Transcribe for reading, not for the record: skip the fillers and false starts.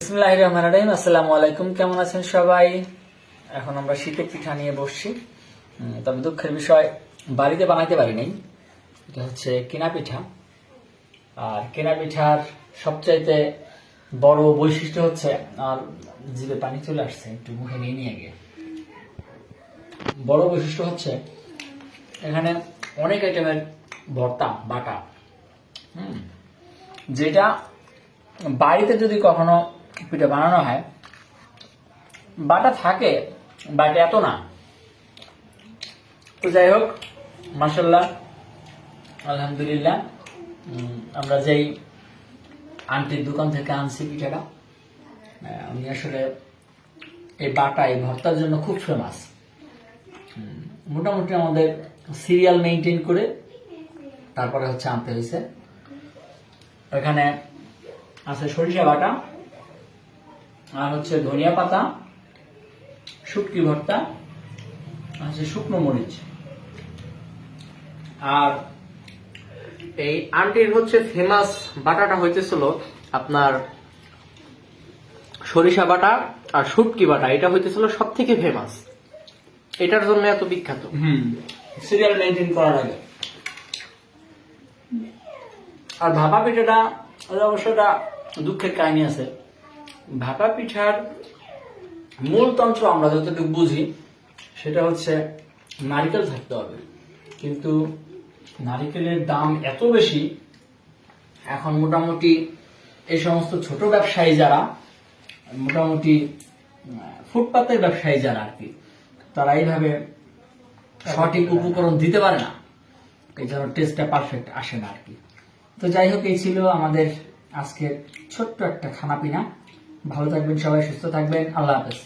বিসমিল্লাহির রহমানির রহিম। আসসালামু আলাইকুম, কেমন আছেন সবাই? এখন আমরা শীতের পিঠা নিয়ে বসছি। তবে দুঃখের বিষয়, বাড়িতে বানাইতে পারি নাই। এটা হচ্ছে কেনা পিঠা। আর কেনা পিঠার সবচাইতে বড় বৈশিষ্ট্য হচ্ছে, আর জিভে পানি চলে আসছে, একটু মুখে নিয়ে নিয়ে গিয়ে। বড় বৈশিষ্ট্য হচ্ছে এখানে অনেক আইটেমের ভর্তা বাটা, যেটা বাড়িতে যদি কখনো পিঠা বানানো হয়, বাটা থাকে, বাট এত না। তো যাই হোক, মাশাআল্লাহ, আলহামদুলিল্লাহ। আমরা যেই আন্টির দোকান থেকে আনছি পিঠাটা, উনি আসলে এই বাটা, এই ভর্তার জন্য খুব ফেমাস। মোটামুটি আমাদের সিরিয়াল মেনটেন করে তারপরে হচ্ছে আনতে হয়েছে। এখানে আছে সরিষা বাটা, আর হচ্ছে ধনিয়া পাতা, শুটকি ভর্তা, আছে শুকনো মরিচ। আর এই আন্টির হচ্ছে ফেমাস বাটাটা হইতেছিল আপনার সরিষা বাটা আর শুটকি বাটা, এটা হইতেছিল সব থেকে ফেমাস, এটার জন্য এত বিখ্যাত। সিরিয়াল মেনটেন করার আগে। আর ভাপা পিঠাটা অবশ্যটা দুঃখের কাহিনী আছে। ভাপা পিঠার মূল তন্ত্র আমরা যতটুকু বুঝি, সেটা হচ্ছে নারিকেল থাকতে হবে। কিন্তু নারিকেলের দাম এত বেশি, এখন মোটামুটি এই সমস্ত ছোট ব্যবসায়ী যারা, মোটামুটি ফুটপাতের ব্যবসায়ী যারা আর কি, তারা এইভাবে সঠিক উপকরণ দিতে পারে না, এই জন্য টেস্টটা পারফেক্ট আসে না আর কি। তো যাই হোক, এই ছিল আমাদের আজকের ছোট্ট একটা খানাপিনা। ভালো থাকবেন সবাই, সুস্থ থাকবেন, আল্লাহ হাফেজ।